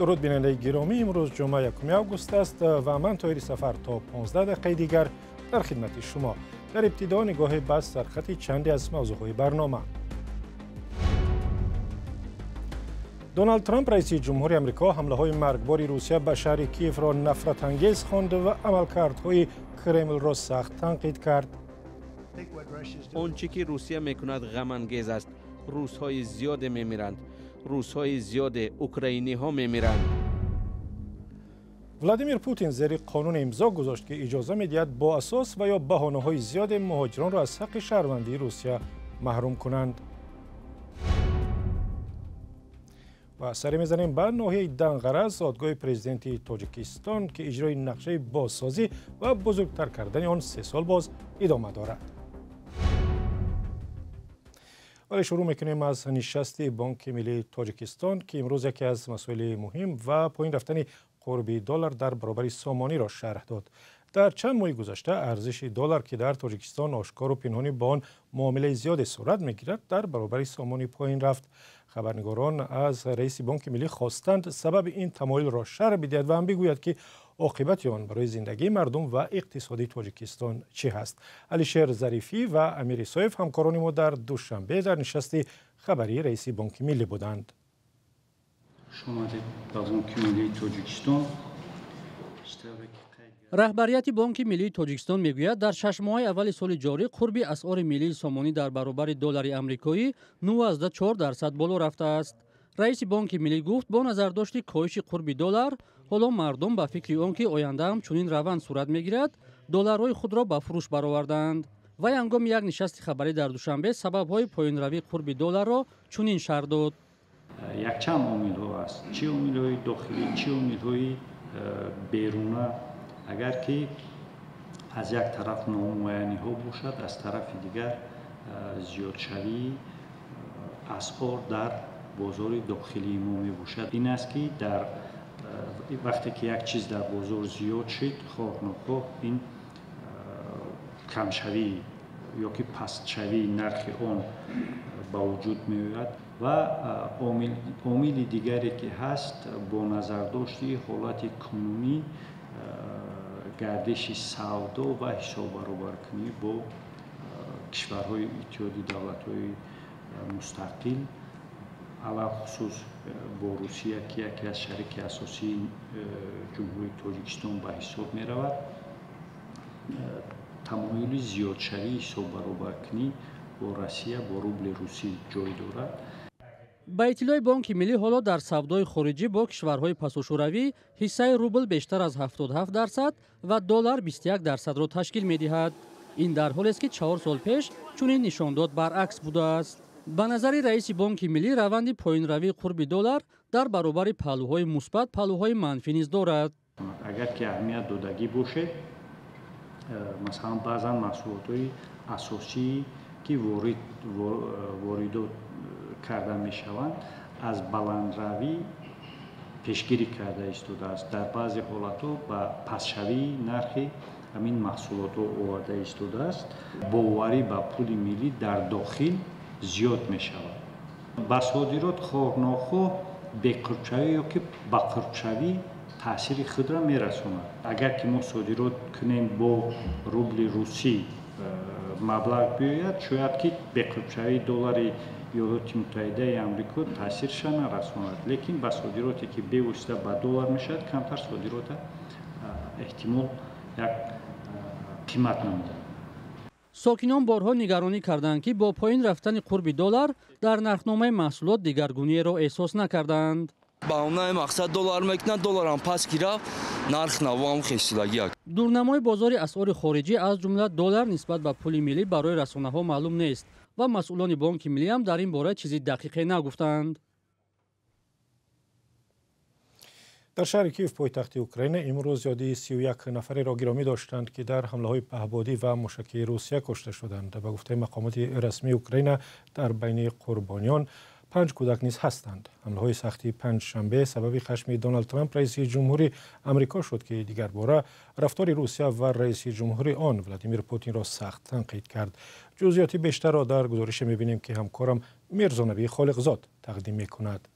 درود بیننده گرامی، امروز جمعه 1 آگوست است و من طاهر سفر تا 15 دقیقه دیگر در خدمت شما. در ابتدا نگاه بس در خط چندی از موضوعهای برنامه. دونالد ترامپ رئیس جمهوری آمریکا حمله‌های مرگبار روسیه به شهر کیف را نفرت انگیز خواند و عملکردهای کرمل را سخت تنقید کرد. آنچه که روسیه میکند غم انگیز است. روس‌های زیاد میمیرند. روس‌های زیاد اوکراینی ها میمیرند. ولادیمیر پوتین زیر قانون امضا گذاشت که اجازه می‌دهد با اساس و یا بهانه‌های زیاد مهاجران را از حق شهروندی روسیه محروم کنند. و سری می‌زنیم به ناحیه دنقره، زادگاه پرزیدنت تاجیکستان که اجرای نقشه بازسازی و بزرگتر کردن آن 3 سال باز ادامه دارد. ولی شروع میکنیم از نشست بانک ملی تاجیکستان که امروز یکی از مسائل مهم و پایین رفتن قرب دلار در برابر سامانی را شرح داد. در چند ماه گذشته ارزش دلار که در تاجیکستان آشکار و پنهانی با آن معامله زیاد صورت میگیرد در برابر سامانی پایین رفت. خبرنگاران از رئیس بانک ملی خواستند سبب این تمایل را شرح بدهد و هم بگوید که عاقبت آن برای زندگی مردم و اقتصادی تاجیکستان چی هست. علیشیر ظریفی و امیر سایف همکاران ما در دوشنبه در نشست خبری رئیس بانک ملی بودند. رهبریت بانک ملی تاجیکستان میگوید در 6 ماه اول سال جاری قرب اسعار ملی سامانی در برابر دلار آمریکایی 9.4% بالا رفته است. رئیس بانک ملی گفت با نظرداشت کاهش قرب دلار حالا مردم به فکر آنکه آینده هم چنین روند صورت میگیرد دلارهای خود را به فروش برآوردند. و هنگام یک نشست خبری در دوشنبه سبب‌های پایین‌روی قرب دلار را چنین شرح داد. یک چند عامل است، چه عامل‌های داخلی چه عامل‌های بیرونی. اگر که از یک طرف نامعینی ها باشد از طرف دیگر زیادشوی اسعار در بازار داخلی ما می باشد. این است که در وقتی که یک چیز در بازار زیاد شد خواه نخواه این کمشوی یا که پستشوی نرخ آن به وجود می آید و عامل دیگری که هست با نظرداشتی حالت کنونی گردش سودا و حساب برابرکنی با کشورهای اتحادیه دولت‌های مستقل علاوه خصوص با روسیه که یکی از شریک اساسی جمهوری تاجیکستان به حساب می رود تمایل زیادشوی حساب برابرکنی با روسیه با روبل روسی جای دارد. با اطلاع بانک ملی حالا در سودای خارجی با کشورهای پساشوروی حصه روبل بیشتر از 77% و دلار 21% را تشکیل می‌دهد. این در حالی است که 4 سال پیش چنین نشانداد برعکس بوده است. به نظر رئیس بانک ملی روند پایین‌روی قرب دلار در برابر پهلوهای مثبت پهلوهای منفی نیز دارد. اگر که اهمیت دادگی باشه مثلا بعضا محصولات‌های اساسی که واردات کرده می شوند از بلندروی پیشگیری کرده ایستاده است. در بعضی حالات با پسشوی نرخ همین محصولات آورده ایستاده است. باوری به پول ملی در داخل زیاد می شود. با صادرات خواه ناخواه بقربشوی یا که با قربشوی تاثیر خود را می رساند. اگر که ما صادرات کنیم با روبل روسی مبلغ بیاید شاید که بقربشوی دلار ایالات متحده آمریکا تاثیرش نرساند، لیکن با صادراتی که بیوسته به دلار میشد کمتر صادرات احتمال یک قیمت نمیده. ساکنان بارها نگرانی کردند که با پایین رفتن قرب دلار در نرخنامه محصولات دیگرگونی را احساس نکردند. با اون مقصد دلار میکنن دلار هم پس گرفت نرخ نوام خیلی. دورنمای بازار اسعار خارجی از جمله دلار نسبت به پول ملی برای رسانه‌ها معلوم نیست و مسئولان بانک ملی هم در این باره چیزی دقیقی نگفتند. در شهر کیف پایتخت اوکراین امروز یادی 31 نفری را گرامی داشتند که در حمله‌های پهپادی و موشکی روسیه کشته شدند. به گفته مقامات رسمی اوکراین در بین قربانیان 5 کودک نیز هستند. حمله‌های سختی پنجشنبه سبب خشم دونالد ترامپ رئیس جمهوری آمریکا شد که دیگر باره رفتار روسیه و رئیس جمهوری آن ولادیمیر پوتین را سخت تنقید کرد. جزئیات بیشتر را در گزارش می‌بینیم که همکارم میرزا نبی خالقزاد تقدیم می‌کند.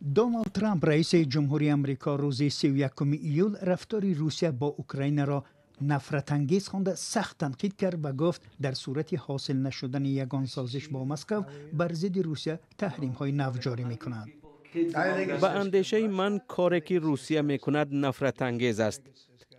دونالد ترامپ رئیس جمهوری آمریکا روز 31 ایول رفتار روسیه با اوکراین را نفرت انگیز خوانده سخت تنقید کرد و گفت در صورت حاصل نشدن یگان سازش با مسکو بر ضد روسیه تحریم های نو جاری می‌کند. با اندیشه من کاری که روسیه میکند نفرت انگیز است.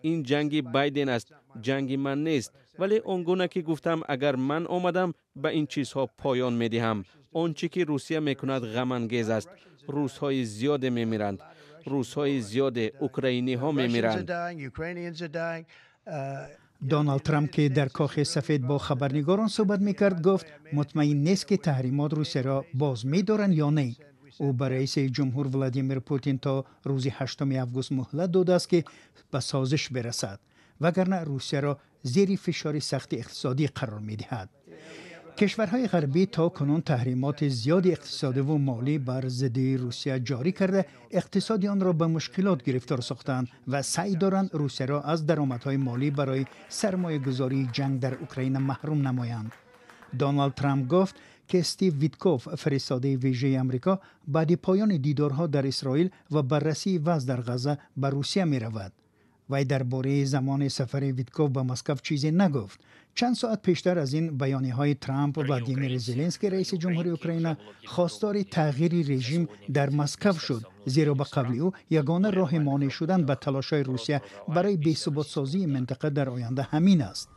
این جنگ بایدن است، جنگ من نیست. ولی اونگونه که گفتم اگر من آمدم به این چیزها پایان میدهم. آنچه که روسیه میکند غم انگیز است. روس‌های زیاد میمیرند. روس‌های زیاد اوکراینی ها میمیرند. دونالد ترامپ که در کاخ سفید با خبرنگاران صحبت میکرد گفت مطمئن نیست که تحریمات روسیه را باز می‌دارند یا نه. او به رئیس جمهور ولادیمیر پوتین تا روز 8 آگوست مهلت داده است که به سازش برسد وگرنه روسیه را زیر فشار سخت اقتصادی قرار می‌دهد. کشورهای غربی تا کنون تحریمات زیاد اقتصادی و مالی بر ضد روسیه جاری کرده اقتصاد آن را به مشکلات گرفتار ساختند و سعی دارند روسیه را از درآمدهای مالی برای سرمایه‌گذاری جنگ در اوکراین محروم نمایند. دونالد ترامپ گفت که استیو ویتکوف فرستاده ویژه آمریکا بعد پایان دیدارها در اسرائیل و بررسی وضع در غزه به روسیه می رود. وی درباره زمان سفر ویتکوف به مسکو چیزی نگفت. چند ساعت پیشتر از این بیانیه‌های ترامپ و ولادیمیر زلنسکی رئیس جمهوری اوکراین خواستار تغییر رژیم در مسکو شد زیرا به قول او یگانه راه مانع شدن به تلاش‌های روسیه برای بی‌ثبات‌سازی منطقه در آینده همین است.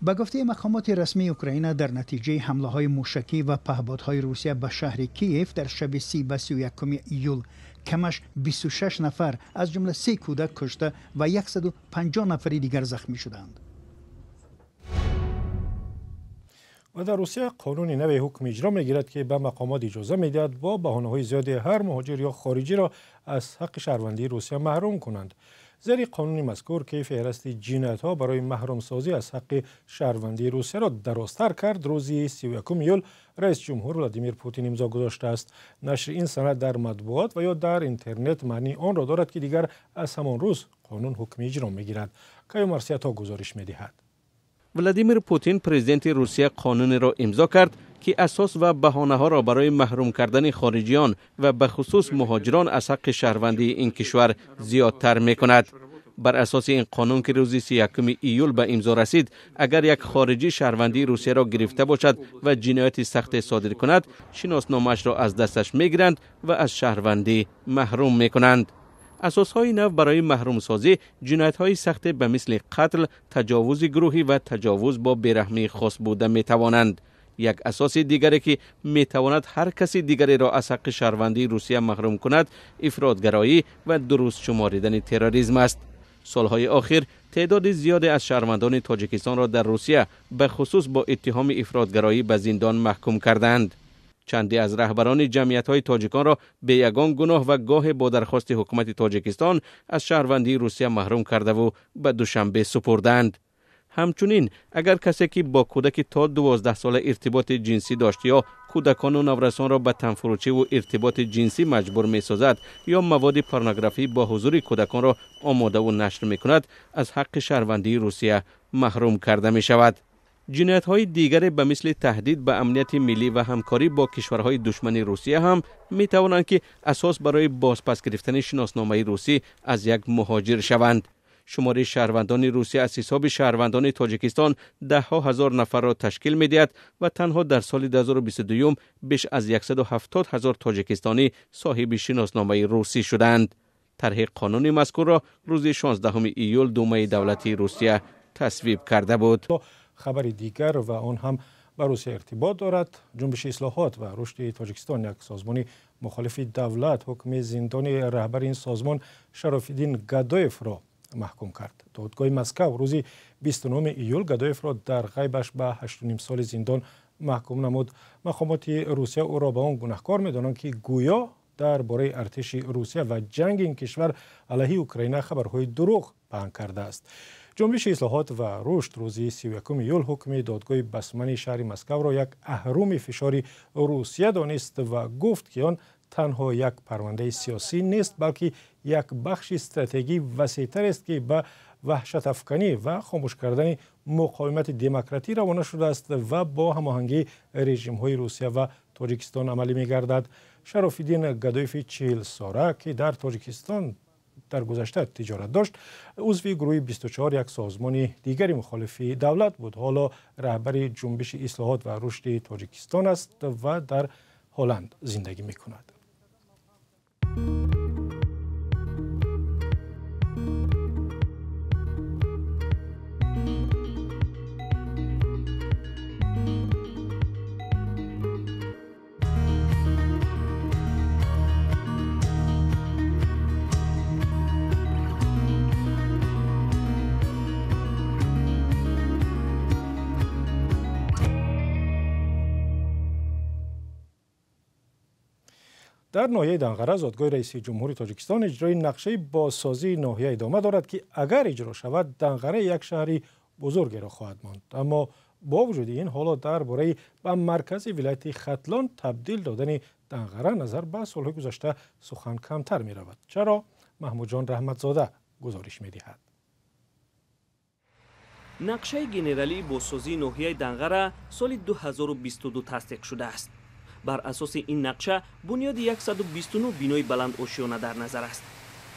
به گفته مقامات رسمی اوکراین در نتیجه حمله‌های موشکی و پهپادهای روسیه به شهر کیف در شب 30 و 31 ایول کمش 26 نفر از جمله 3 کودک کشته و 150 نفر دیگر زخمی شدند. و در روسیه قانون نوی حکم اجرا میگیرد که به مقامات اجازه میدهد با بهانه‌های زیادی هر مهاجر یا خارجی را از حق شهروندی روسیه محروم کنند. زیر قانون مذکور که فهرست جنایت‌ها برای محروم سازی از حق شهروندی روسیه را درازتر کرد، روز 31 ایول رئیس جمهور ولادیمیر پوتین امضا گذاشته است. نشر این سند در مطبوعات و یا در اینترنت معنی آن را دارد که دیگر از همان روز قانون حکم اجرا میگیرد. کایو مارسیاتا گزارش میدهد. ولادیمیر پوتین پرزیدنت روسیه قانون را امضا کرد که اساس و بهانه‌ها را برای محروم کردن خارجیان و به خصوص مهاجران از حق شهروندی این کشور زیادتر می‌کند. بر اساس این قانون که روز 31 ایول به امضا رسید، اگر یک خارجی شهروندی روسیه را گرفته باشد و جنایت سخت صادر کند، شناسنامه‌اش را از دستش می‌گیرند و از شهروندی محروم می‌کنند. اساسهای نو برای محروم سازی جنایت‌های سخت به مثل قتل، تجاوز گروهی و تجاوز با بیرحمی خاص بوده می‌توانند. یک اساس دیگری که می‌تواند هر کسی دیگری را از حق شهروندی روسیه محروم کند، افراط‌گرایی و درست شماریدن تروریسم است. سالهای اخیر تعداد زیادی از شهروندان تاجیکستان را در روسیه به خصوص با اتهام افراط‌گرایی به زندان محکوم کردند. چندی از رهبران جمعیت‌های تاجیکان را به یگان گناه و گاه با درخواست حکومت تاجیکستان از شهروندی روسیه محروم کرده و به دوشنبه سپردند. همچنین اگر کسی که با کودک تا 12 ساله ارتباط جنسی داشت یا کودکان و نورسان را به تنفروشی و ارتباط جنسی مجبور می‌سازد یا مواد پورنوگرافی با حضور کودکان را آماده و نشر می‌کند، از حق شهروندی روسیه محروم کرده می‌شود. جنایت‌های دیگر به مثل تهدید به امنیت ملی و همکاری با کشورهای دشمن روسیه هم می‌توانند که اساس برای بازپس گرفتن شناسنامه روسی از یک مهاجر شوند. شماره شهروندان روسیه از حساب شهروندان تاجیکستان ده‌ها هزار نفر را تشکیل می‌دهد و تنها در سال 2022 بیش از 170,000 تاجیکستانی صاحب شناسنامه روسی شدند. طرح قانون مذکور را روز 16 ایول دومه دولتی روسیه تصویب کرده بود. خبر دیگر و آن هم با روسیه ارتباط دارد. جنبش اصلاحات و رشد تاجیکستان، یک سازمان مخالف دولت، حکم زندان رهبر این سازمان شراف‌الدین گدایف را محکوم کرد. دادگاه مسکو روز 29 ایول گدایف را در غیبش به 8.5 سال زندان محکوم نمود. مقامات روسیه او را به آن گناهکار می‌دانند که گویا درباره ارتش روسیه و جنگ این کشور علیه اوکراین خبرهای دروغ پهن کرده است. جنبش اصلاحات و رشد روز 31 ایول حکم دادگاه بسمن شهر مسکو را یک اهرم فشار روسیه دانست و گفت که آن تنها یک پرونده سیاسی نیست، بلکه یک بخش استراتژی وسیع‌تر است که به وحشت افکنی و خاموش کردن مقاومت دموکراتی روانه شده است و با هماهنگی رژیم‌های روسیه و تاجیکستان عملی می‌گردد. شراف‌الدین گدایف 40 ساله که در تاجیکستان در گذشته تجارت داشت، عضو گروه 24 یک سازمان دیگری مخالف دولت بود. حالا رهبر جنبش اصلاحات و رشد تاجیکستان است و در هلند زندگی می‌کند. در ناحیه دنقره زادگاه رئیس جمهوری تاجیکستان اجرای نقشه بازسازی ناحیه ادامه دارد که اگر اجرا شود دنقره یک شهری بزرگی را خواهد ماند. اما با وجود این حالا درباره به مرکز ولایت ختلان تبدیل دادن دنقره نظر به سالهای گذشته سخن کمتر می رود. چرا؟ محمود جان رحمتزاده گزارش می دهد. نقشه گنرالی بازسازی ناحیه دنقره سال 2022 تصدیق شده است. بر اساس این نقشه بنیاد 129 بینای بلند آشیانه در نظر است.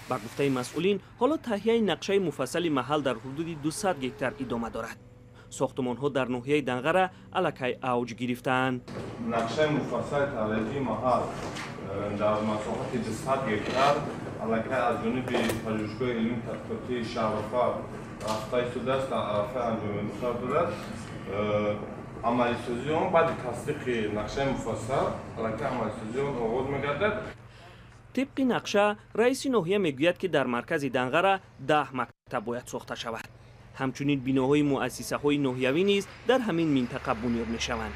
با گفته مسئولین حالا تهیه نقشه مفصل محل در حدود 200 هکتار ادامه دارد. ساختمان ها در ناحیه دنقره الکی اوج گرفتند. نقشه مفصل تاریخی محل در مساحت 200 هکتار الکی از جانب پژوهشگاه علمی تحقیقاتی شهرفر رفته شده است. عرفه انجام دارد. عملی سازی آن بعد تصدیق نقشه مفصل الکی عملی سازی آن آغاز می‌گردد. طبق نقشه رئیس ناحیه میگوید که در مرکز دنقره 10 مکتب باید ساخته شود. همچنین بناهای مؤسسه‌های ناحیوی نیز در همین منطقه بنیاد می‌شوند.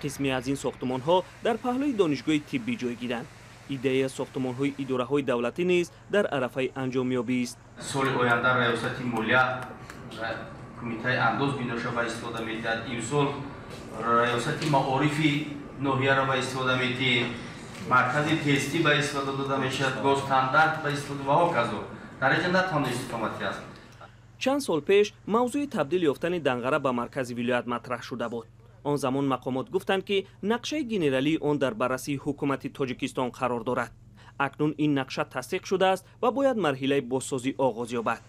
قسمی از این ساختمان‌ها در پهلوی دانشگاه طبی جای گیرند. ایده ساختمان‌های اداره‌های دولتی نیز در عرفه انجامیابی است. سال آینده ریاست مالیه کمیته انداز بنا شود استفاده می‌کرد. امسال ریاست معارفی ناحیه را به استفاده می‌گیرد. مرکز تستی به استفاده داده می‌شود. گاز استاندارد به استفاده و هاکذا. در اینجا نتوان استفاده است. چند سال پیش موضوع تبدیل یافتن دنقره به مرکز ولایت مطرح شده بود. آن زمان مقامات گفتند که نقشه گنرالی آن در بررسی حکومت تاجیکستان قرار دارد. اکنون این نقشه تصدیق شده است و باید مرحله بازسازی آغاز یابد.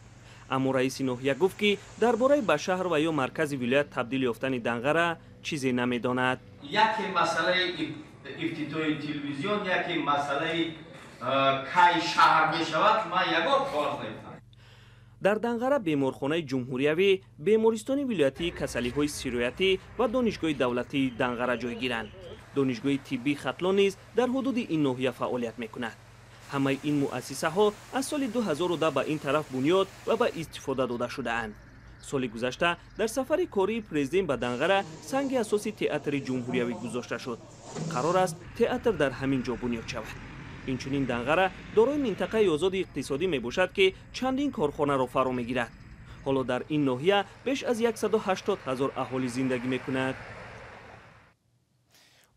اما رئیس ناحیه گفت که درباره به شهر و یا مرکز ولایت تبدیل یافتن دنقره چیزی نمیداند. یک مسئله افتتاحی تلویزیون، یک مسئله کی شهر می شود، ما یگان کار نمی‌کنم. در دنقره بیمارخانه جمهوریوی، بیمارستان ولایتی کسلی‌های سرایتی و دانشگاه دولتی دنقره جای گیرند. دانشگاه طبی ختلان نیز در حدود این ناحیه فعالیت می‌کند. همه این مؤسسه ها از سال 2010 به این طرف بنیاد و به استفاده داده شده اند. سال گذشته در سفر کاری پرزیدنت به دنقره سنگ اساسی تئاتر جمهوریوی گذاشته شد. قرار است تئاتر در همین جا بنیاد شود. اینچنین دنقره دارای منطقه آزاد اقتصادی می باشد که چندین کارخانه را فرا می گیرد. حالا در این ناحیه بیش از 180,000 اهالی زندگی می کند.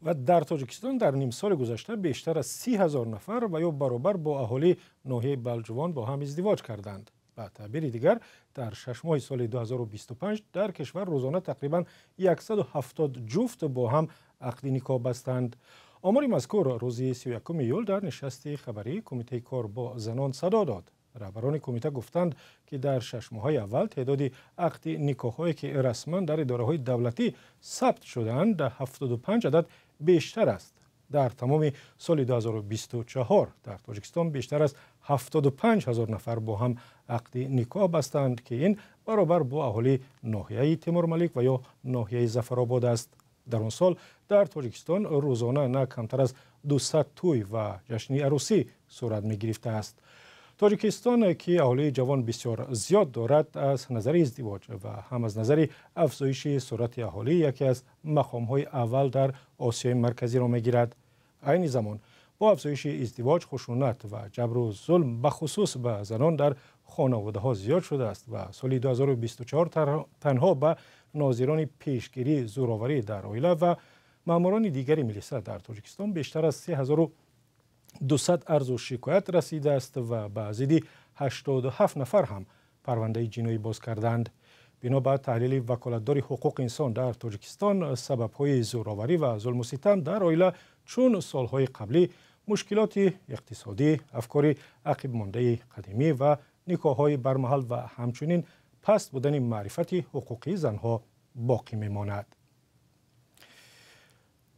و در تاجیکستان در نیم سال گذشته بیشتر از 30,000 نفر و یا برابر با اهالی ناحیه بلجوان با هم ازدواج کردند. به تعبیر دیگر در 6 ماه سال 2025 در کشور روزانه تقریبا 170 جفت با هم عقد نکاح بستند. آمار مذکور روز 31 ایول در نشست خبری کمیته کار با زنان صدا داد. رهبران کمیته گفتند که در 6 ماه اول تعداد عقد نکاح‌هایی که رسما در اداره‌های دولتی ثبت شدند در 75 عدد بیشتر است. در تمام سال 2024 در تاجیکستان بیشتر از 75,000 نفر با هم عقد نکاح بستند که این برابر با اهالی ناحیه تیمورملیک و یا ناحیه ظفرآباد است. در آن سال در تاجیکستان روزانه نه کمتر از 200 توی و جشن عروسی صورت می گرفته است. تاجیکستان که اهالی جوان بسیار زیاد دارد از نظر ازدواج و هم از نظر افزایش سرعت اهالی یکی از مقام‌های اول در آسیای مرکزی را می‌گیرد. عین زمان با افزایش ازدواج، خشونت و جبر و ظلم به خصوص به زنان در خانواده‌ها زیاد شده است و سال 2024 تنها به ناظران پیشگیری زوراوری در عائله و ماموران دیگری میرسد در تاجیکستان بیشتر از 3200 عرض و شکایت رسیده است و به حدود 87 نفر هم پرونده جنایی باز کردند. بنا به تحلیل وکالتدار حقوق انسان در تاجیکستان، سبب‌های زوراوری و ظلم و ستم در عائله چون سالهای قبلی مشکلات اقتصادی، افکار عقب مانده قدیمی و نکاح‌های برمحل و همچنین پست بودن معرفت حقوقی زنها باقی میماند.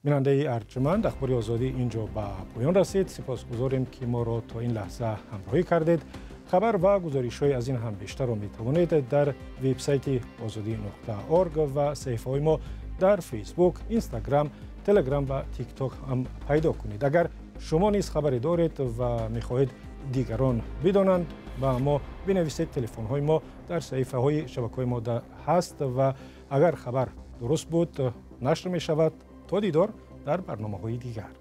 بیننده ارجمند، اخبار آزادی اینجا به پایان رسید. سپاسگزاریم که ما را تا این لحظه همراهی کردید. خبر و گزارش‌های از این هم بیشتر را می‌توانید در وبسایت azadi.org و صفحه‌های ما در فیسبوک، اینستاگرام، تلگرام و تیک تاک هم پیدا کنید. اگر شما نیز خبری دارید و می‌خواهید دیگران بدانند، با ما بنویسید. تلفن‌های ما در صفحه‌های شبکه‌های ما هست و اگر خبر درست بود نشر می‌شود. تا دیدار در برنامه‌های دیگر.